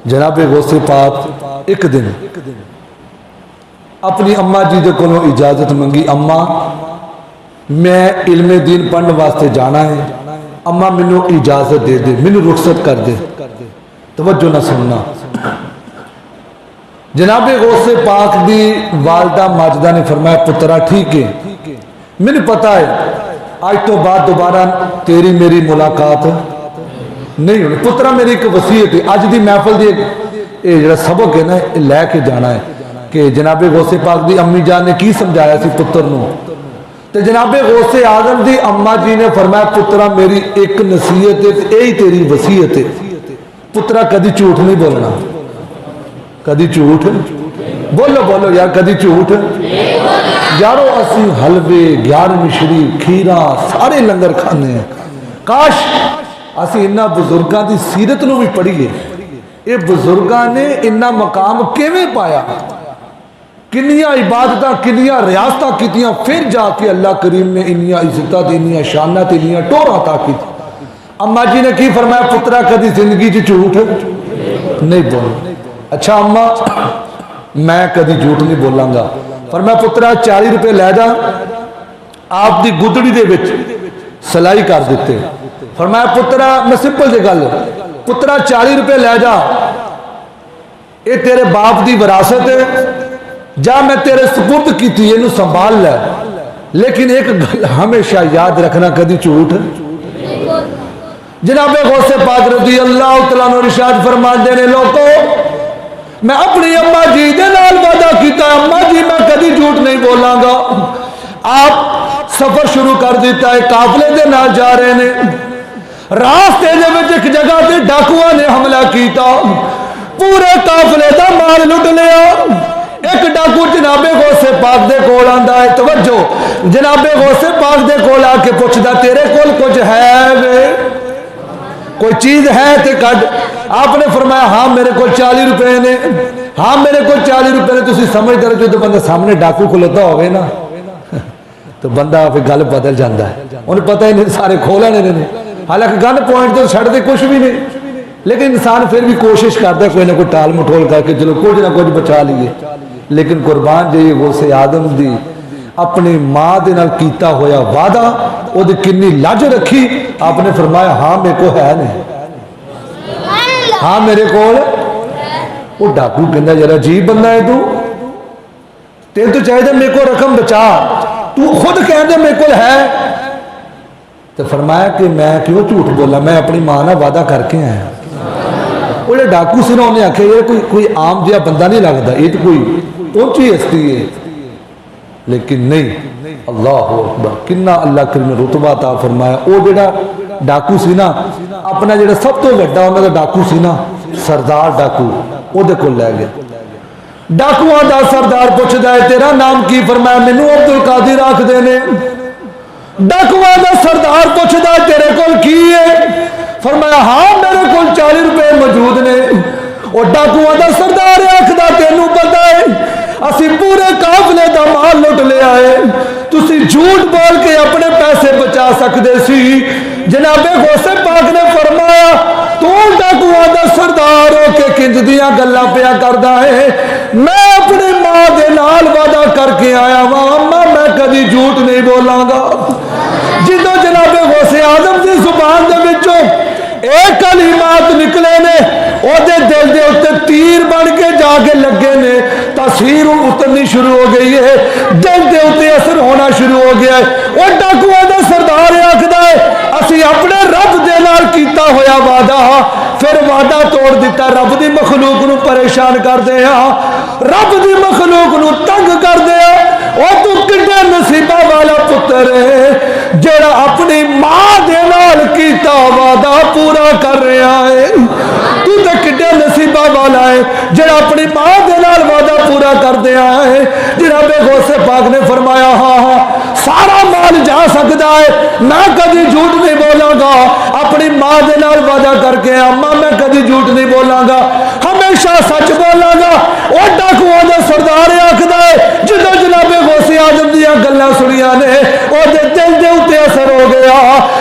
जनाबे गौसे पाक एक दिन अपनी अम्मा जी के कोलों इजाजत मंगी, अम्मा मैं इल्मे दीन पढ़ने वास्ते जाना है, अम्मा मैनू इजाजत दे दे, मैनू रुखसत कर दे। तवज्जो ना सुनना, जनाबे गौसे पाक दी वालदा माजदा ने फरमाया पुत्रा ठीक है, मैंने पता है आज तो बाद दोबारा तेरी मेरी मुलाकात नहीं होनी। पुत्रा मेरी एक वसीयत है, अज की महफिल की जो सबक है ना लैके जाना है कि जनाबे गौसे पाक की अम्मी जान ने की समझाया सी पुत्र नूं, ते जनाबे गौसे आजम की अम्मा जी ने फरमाया पुत्रा मेरी एक नसीहत है, यही तेरी वसीयत है, पुत्रा कदी झूठ नहीं बोलना, कदी झूठ बोलो बोलो यार, कदी झूठ यारो। असी हलवे ग्यार मिश्री खीरा सारे लंगर खाने हैं, काश असी इन्हां बुजुर्गों की सीरत नूं भी पढ़ीए, ये बुजुर्गों ने इन्ना मकाम किवें पाया, किन्नियां इबादतां किन्नियां रियासतां कीतियां, फिर जाके अल्लाह करीम ने इन्नियां इज्जतां इन्नियां शानां इन्नियां टोहरां अता कीतियां। अम्मा जी ने की फरमाया पुत्रा कदी जिंदगी च झूठ नहीं बोलना। अच्छा अम्मा मैं कदी झूठ नहीं बोलांगा। फरमाया पुत्रा 40 रुपए लै जा, आपकी गुदड़ी दे विच सिलाई कर दिते। फरमाया पुत्रा मैं सिंपल जी गल, पुत्रा 40 रुपए लै जा, ये तेरे बाप की विरासत है, जा मैं तेरे सुपुर्द की थी, इनू संभाल लै, लेकिन एक गल हमेशा याद रखना कदी झूठ। जनाबे गौसे पाक रज़ी अल्लाह तआला अन्हु इरशाद फरमाते ने लोगों मैं अपनी अम्मा जी दे नाल वादा कीता, अम्मा जी मैं कदी झूठ नहीं बोलांगा। आप सफर शुरू कर दिता है, काफले दे नाल जा रहे ने, रास्ते दे विच एक जगह ते डाकुआं ने हमला कीता, पूरे काफले दा माल लुट लिया। एक डाकू जनाबे गौसे पाक दे कोल आंदा है, तवज्जो जनाबे गौसे पाक दे कोल आके पुछदा तेरे कोल कुछ है वे, कोई चीज है ते कड। आपने फरमाया हाँ मेरे को 40 रुपए ने, हाँ मेरे को 40 रुपए ने। तुसी समझदे हो जो बंदा सामने डाकू खलोता होवे ना तो बंदा फिर गल बदल जाता है, उन्हें पता ही नहीं सारे खो लेने ने, हालांकि गन पॉइंट तो छड़ते कुछ भी नहीं, लेकिन इंसान फिर भी कोशिश करता है कोई ना कोई टाल मटोल करके चलो कुछ ना कुछ बचा लीए। लेकिन कुर्बान जाइए गौसे आदम दी अपनी मां दे नाल कीता होया वादा, ओदी किन्नी लज रखी। आपने फरमाया हाँ मेरे को है नहीं, हाँ मेरे को। वो डाकू कहता जरा अजीब बंदा है तू, तेन तो चाहिए मेरे को रकम बचा, तू खुद कहते मेरे को है। तो फरमाया कि मैं क्यों झूठ बोला, मैं अपनी मां नाल वादा करके आया। वो जो डाकू से ना उन्हें आख्या ये कोई आम जिहा बंदा नहीं लगता, ये तो कोई ऊंची हस्ती है, लेकिन नहीं। अल्लाह अकबर, किन्ना अल्लाह करीम ने रुतबा ता फरमाया। वो जो डाकू सी ना अपना जो सब तो वड्डा उन्होंने डाकू सी ना सरदार डाकू, वो को लै गया। डाकुआ का सरदार पुछदा है तेरा नाम की, फरमाया मैनू अब्दुल कादिर आखदे ने। डाकुआ का सरदार पुछदा है तेरे कोल की है, फरमाया हाँ मेरे को 40 रुपए मौजूद ने। और डाकुआ का सरदार आखदा तेनू पता है असी पूरे काफले का माल लुट लिया है, तुसी झूठ बोल के अपने पैसे बचा सकते सी। जनाबे गौसे पाक ने फरमाया तू डाकुआ का सरदार हो के किंज दियां गल्लां पिया करदा है, मैं अपनी मां दे नाल वादा करके आया वां, अम्मा मैं कदी झूठ नहीं बोलांगा। जिदों जनाबे गौसे आदम की जुबान दे विचों एक कलिमात निकले ने, ओदे दिल दे उत्ते तीर बन के जाके लगे ने, तस्वीर उतरनी शुरू हो गई है, दिल के उत्ते असर होना शुरू हो गया है। वो डाकुआ का सरदार आखदा है असी अपने रब दे नाल कीता होया वादा फिर वादा तोड़ दिता, रब की मखलूक नूं परेशान करदे हां, रब की मखलूक नूं तंग करदे हां। ओ तू किड्डे नसीबा वाला पुत्र है जेड़ा अपनी मां दे नाल कीता वादा पूरा कर रहा है, तू तो किड्डे नसीबा वाला है जेड़ा अपनी मां दे नाल वादा पूरा कर दिया है। जनाबे गौसे पाक ने फरमाया हाँ हाँ सारा माल जा सकता है, मैं कभी झूठ नहीं बोलांगा, अपनी मां दे नाल वादा करके अम्मा मैं कभी झूठ नहीं बोलांगा, हमेशा सच बोलांगा। वो डाकुआ का सरदार आखदा है जो जनाबे गौसे आजम दी गल्लां सुनिया ने ओदे दिल दे उत्ते असर हो गया,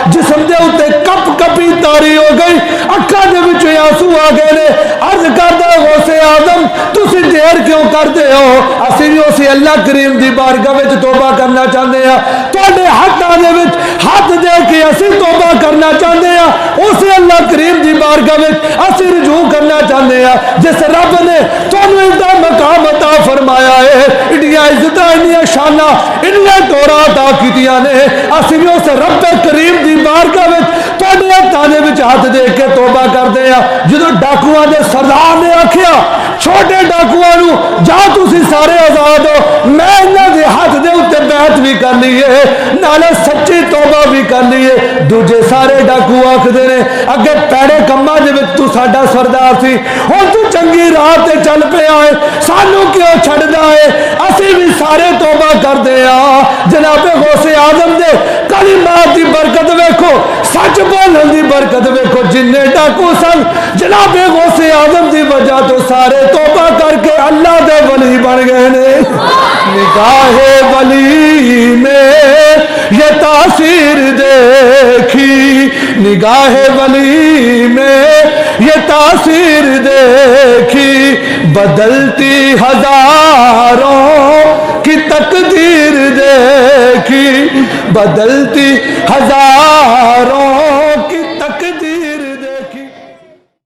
जिस्म दे उत्ते कप कपी तारी हो गई, अखां दे विच आंसू आ गए ने। अर्ज करदा करते हो, असीं भी उस अल्लाह करीम की बारगाह में तौबा करना चाहते हैं। तुहाडे हाथां दे विच हाथ दे के असीं तौबा करना चाहते हैं। उस अल्लाह करीम की बारगाह में असीं रुजू करना चाहते हैं जिस रब ने तुहानूं इहदा मकाम अता फरमाया है। इन्नियां इज्जतां, इन्नियां शानां, इन्नियां तौरां अता कीतियां ने। असीं भी उस रब करीम की बारगाह में तुहाडे हाथां दे विच हाथ दे के तौबा करते हैं। जदों डाकुआं दे सरदार ने आखिया छोटे डाकुआं नूं जा तुसीं सारे आजाद हो, मैं इन्हां दे हाथ दे उत्ते बैत भी कर ली है, नाले सच्ची तौबा भी कर ली है। दूजे सारे डाकू आखदे ने अगे पैड़े कम्मां दे विच तू साडा सरदार सी, हुण तू चंगी राह ते चल पिया है, सानू क्यों छड्डदा है? असीं भी सारे तौबा करदे आ। जनाबे गौसे आजम दे कलिमात दी बरकत वेखो, सच बोलण दी बरकत वेखो। जिन्ने डाकू सन जनाबे गौसे आजम की वजह तो सारे तौबा करके अल्लाह दे वली बन गए ने। निगाहे वली में ये तासीर देखी, निगाहे वली में ये तासीर देखी, बदलती हजारों की तकदीर देखी, बदलती हजार